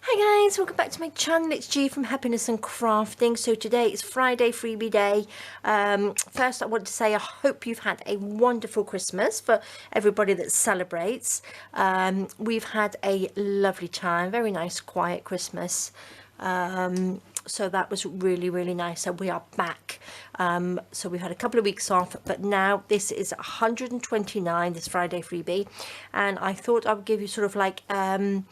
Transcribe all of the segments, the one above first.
Hi guys, welcome back to my channel. It's G from Happiness and Crafting. So today is Friday Freebie Day. First I want to say I hope you've had a wonderful Christmas for everybody that celebrates. We've had a lovely time, very nice quiet Christmas. So that was really nice. So we are back. So we had a couple of weeks off, but now this is 129, this Friday Freebie, and I thought I would give you sort of like a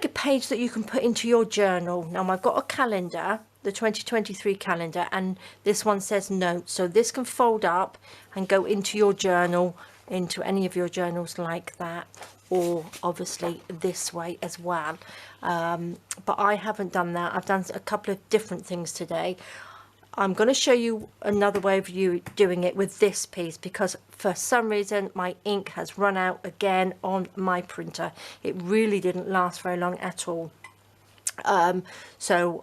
page that you can put into your journal. Now I've got a calendar, the 2023 calendar, and this one says notes, so this can fold up and go into your journal, into any of your journals like that, or obviously this way as well. But I haven't done that. I've done a couple of different things today. I'm going to show you another way of you doing it with this piece, because for some reason my ink has run out again on my printer. It really didn't last very long at all. So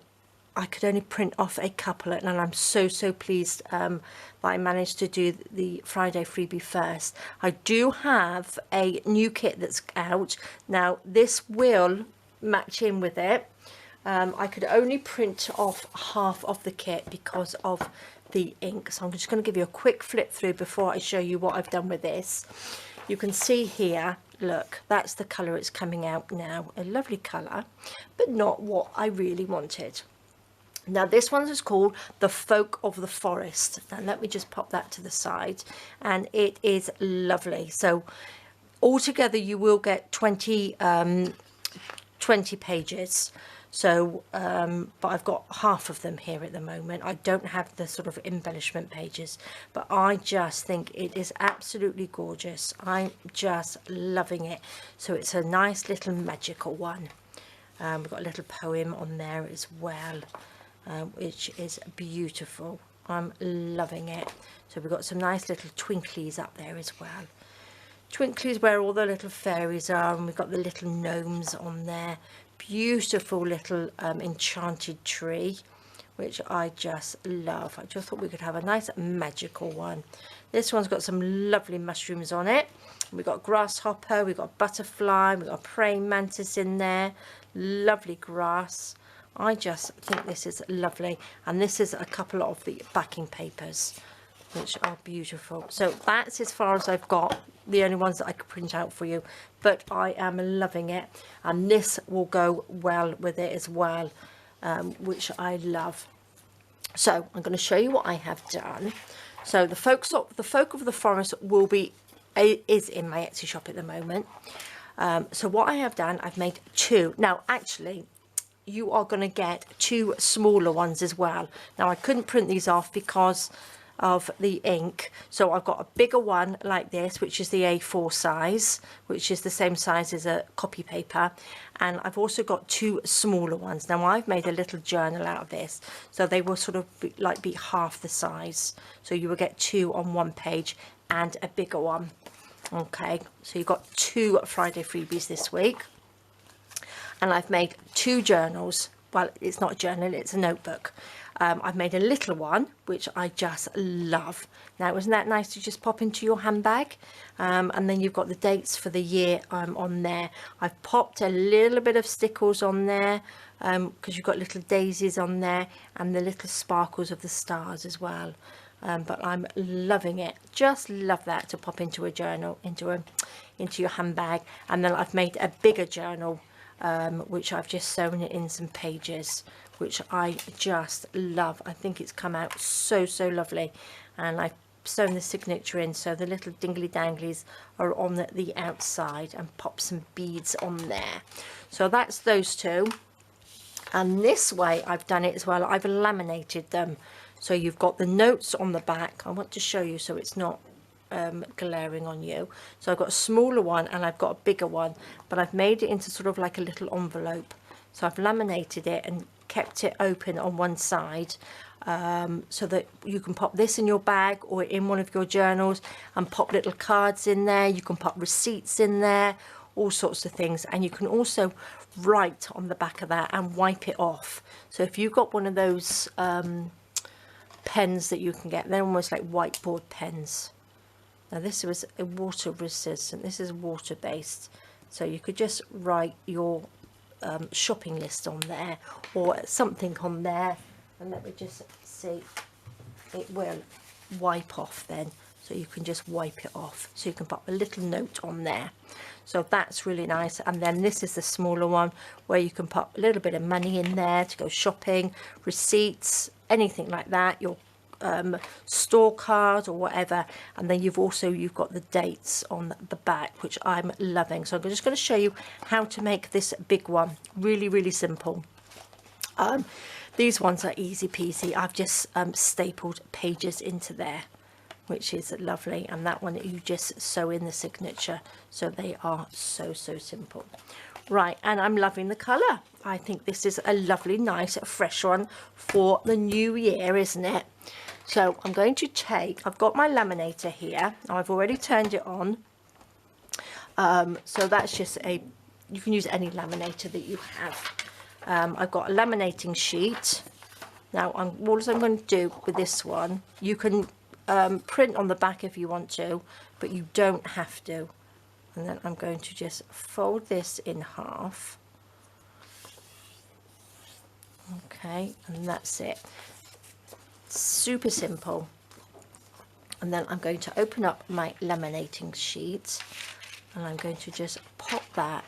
I could only print off a couple, and I'm so pleased that I managed to do the Friday Freebie first. I do have a new kit that's out now. This will match in with it. I could only print off half of the kit because of the ink, so I'm just going to give you a quick flip through before I show you what I've done with this. You can see here, look, that's the colour it's coming out now. A lovely colour, but not what I really wanted. Now this one is called The Folk of the Forest. Now let me just pop that to the side, and it is lovely. So altogether you will get 20 pages. So but I've got half of them here at the moment. I don't have the sort of embellishment pages, but I just think it is absolutely gorgeous. I'm just loving it. So it's a nice little magical one. We've got a little poem on there as well, which is beautiful. I'm loving it. So we've got some nice little twinklies up there as well. Twinklies where all the little fairies are, and we've got the little gnomes on there. Beautiful little enchanted tree, which I just love. I just thought we could have a nice magical one. This one's got some lovely mushrooms on it. We've got grasshopper, we've got butterfly, we've got praying mantis in there. Lovely grass. I just think this is lovely, and this is a couple of the backing papers, which are beautiful. So that's as far as I've got, the only ones that I could print out for you, but I am loving it, and this will go well with it as well, which I love. So I'm going to show you what I have done. So the folk of the forest is in my Etsy shop at the moment. So what I have done, I've made two. Now actually you are going to get two smaller ones as well. Now I couldn't print these off because of the ink, so I've got a bigger one like this, which is the A4 size, which is the same size as a copy paper, and I've also got two smaller ones. Now I've made a little journal out of this, so they will sort of be half the size, so you will get two on one page and a bigger one. Okay, so you've got two Friday Freebies this week, and I've made two journals. Well, it's not a journal, it's a notebook. I've made a little one, which I just love. Now, isn't that nice to just pop into your handbag? And then you've got the dates for the year on there. I've popped a little bit of stickles on there, because you've got little daisies on there, and the little sparkles of the stars as well. But I'm loving it. Just love that to pop into a journal, into your handbag. And then I've made a bigger journal, which I've just sewn it in some pages, which I just love. I think it's come out so lovely, and I've sewn the signature in, so the little dingly danglies are on the outside, and pop some beads on there. So that's those two. And this way I've done it as well, I've laminated them, so you've got the notes on the back. I want to show you so it's not glaring on you. So I've got a smaller one and I've got a bigger one, but I've made it into sort of like a little envelope. So I've laminated it and kept it open on one side, so that you can pop this in your bag or in one of your journals and pop little cards in there. You can pop receipts in there, all sorts of things, and you can also write on the back of that and wipe it off. So if you've got one of those pens that you can get, they're almost like whiteboard pens. Now this was a water resistant, this is water based, so you could just write your shopping list on there or something on there, and let me just see, it will wipe off then, so you can just wipe it off, so you can put a little note on there. So that's really nice. And then this is the smaller one where you can put a little bit of money in there to go shopping, receipts, anything like that, your store card or whatever. And then you've got the dates on the back, which I'm loving. So I'm just going to show you how to make this big one. Really, really simple. These ones are easy peasy. I've just stapled pages into there, which is lovely. And that one you just sew in the signature. So they are so simple. Right, and I'm loving the colour. I think this is a lovely, nice, fresh one for the new year, isn't it? So I'm going to take, I've got my laminator here. I've already turned it on. So that's just you can use any laminator that you have. I've got a laminating sheet. Now, what I'm going to do with this one, you can print on the back if you want to, but you don't have to. And then I'm going to just fold this in half. Okay, and that's it. Super simple. And then I'm going to open up my laminating sheet, and I'm going to just pop that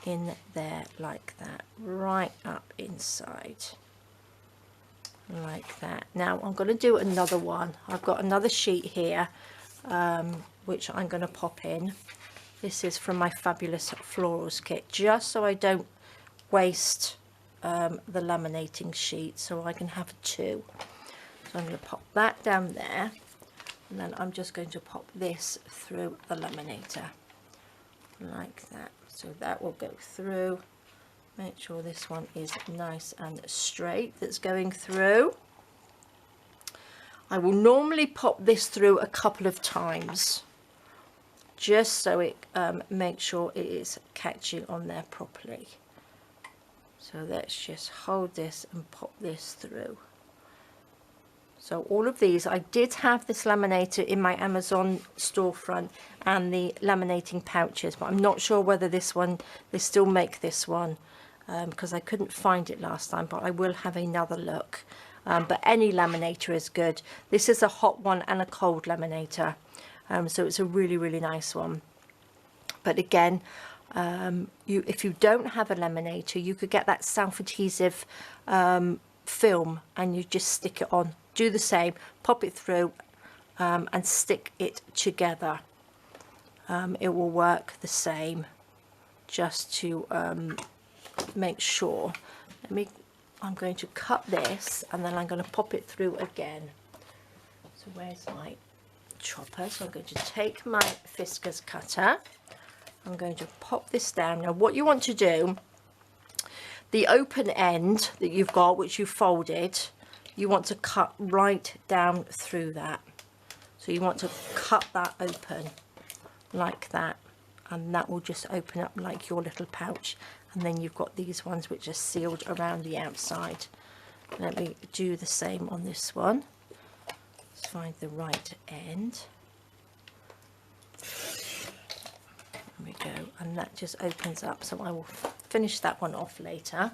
in there like that, right up inside like that. Now I'm going to do another one. I've got another sheet here which I'm going to pop in. This is from my fabulous florals kit, just so I don't waste the laminating sheet, so I can have two. So I'm going to pop that down there, and then I'm just going to pop this through the laminator like that. So that will go through. Make sure this one is nice and straight that's going through. I will normally pop this through a couple of times, just so it makes sure it is catching on there properly. So let's just hold this and pop this through. So all of these, I did have this laminator in my Amazon storefront and the laminating pouches, but I'm not sure whether this one, they still make this one, because I couldn't find it last time, but I will have another look. But any laminator is good. This is a hot one and a cold laminator, so it's a really, really nice one. But again, if you don't have a laminator, you could get that self-adhesive film and you just stick it on. Do the same, pop it through and stick it together. It will work the same, just to make sure. I'm going to cut this, and then I'm going to pop it through again. So where's my chopper? So I'm going to take my Fiskars cutter. I'm going to pop this down. Now what you want to do, the open end that you've got, which you folded, you want to cut right down through that. So you want to cut that open like that, and that will just open up like your little pouch. And then you've got these ones which are sealed around the outside. Let me do the same on this one. Let's find the right end. There we go, and that just opens up. So I will finish that one off later.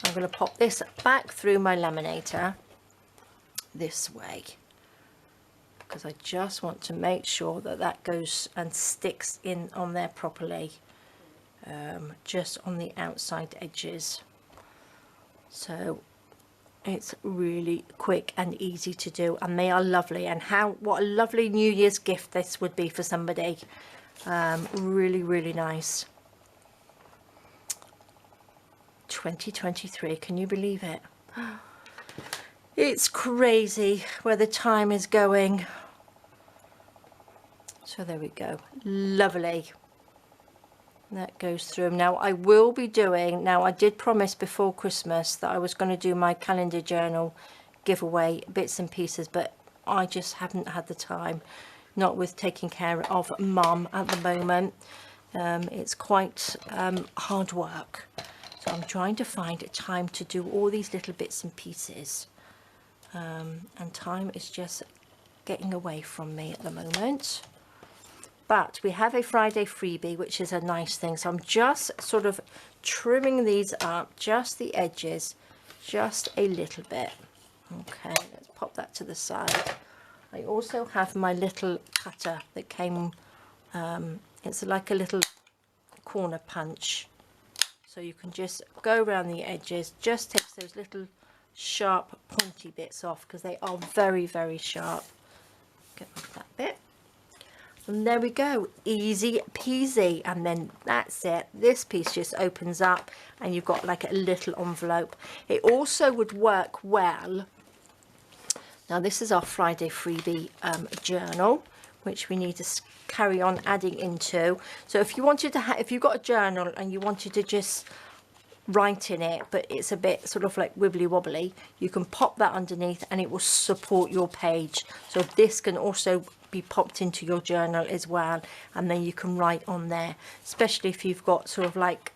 I'm going to pop this back through my laminator this way, because I just want to make sure that that goes and sticks in on there properly, just on the outside edges. So it's really quick and easy to do, and they are lovely. And what a lovely New Year's gift this would be for somebody. Really, really nice. 2023, can you believe it? It's crazy where the time is going. So there we go, lovely. That goes through. Now I will be doing, now I did promise before Christmas that I was going to do my calendar journal giveaway bits and pieces, but I just haven't had the time, not with taking care of mum at the moment. It's quite hard work. So I'm trying to find a time to do all these little bits and pieces. And time is just getting away from me at the moment. but we have a Friday freebie, which is a nice thing. So I'm just sort of trimming these up, just the edges, just a little bit. Okay, let's pop that to the side. I also have my little cutter that came, it's like a little corner punch. So you can just go around the edges, just takes those little sharp pointy bits off because they are very, very sharp. Get rid of that bit. And there we go, easy peasy. And then that's it. This piece just opens up and you've got like a little envelope. It also would work well. Now this is our Friday freebie journal, which we need to carry on adding into. So if you wanted to if you've got a journal and you wanted to just write in it, but it's a bit sort of like wibbly wobbly, you can pop that underneath and it will support your page. So this can also be popped into your journal as well, and then you can write on there, especially if you've got sort of like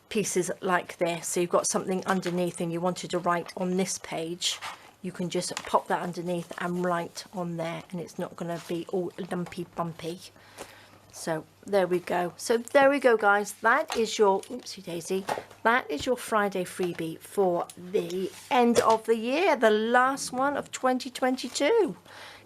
pieces like this. So you've got something underneath and you wanted to write on this page, you can just pop that underneath and write on there, and it's not going to be all lumpy bumpy. So there we go. So there we go, guys. That is your, oopsie daisy, that is your Friday freebie for the end of the year, the last one of 2022.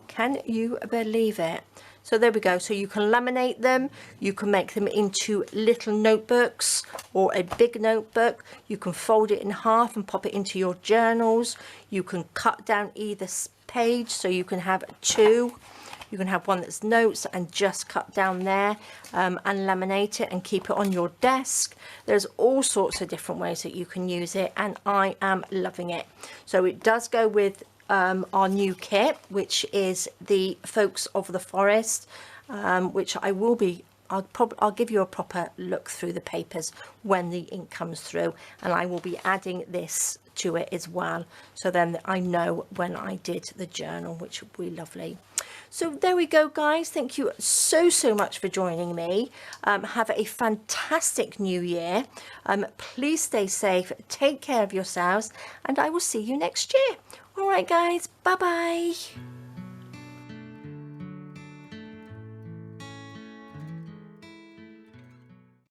Can you believe it? So there we go. So you can laminate them, you can make them into little notebooks or a big notebook. You can fold it in half and pop it into your journals. You can cut down either page, so you can have two. You can have one that's notes and just cut down there and laminate it and keep it on your desk. There's all sorts of different ways that you can use it, and I am loving it. So it does go with our new kit, which is the Folks of the Forest, which I'll give you a proper look through the papers when the ink comes through, and I will be adding this to it as well, so then I know when I did the journal, which would be lovely. So there we go, guys. Thank you so much for joining me. Have a fantastic new year. Please stay safe, take care of yourselves, and I will see you next year. All right, guys, bye bye.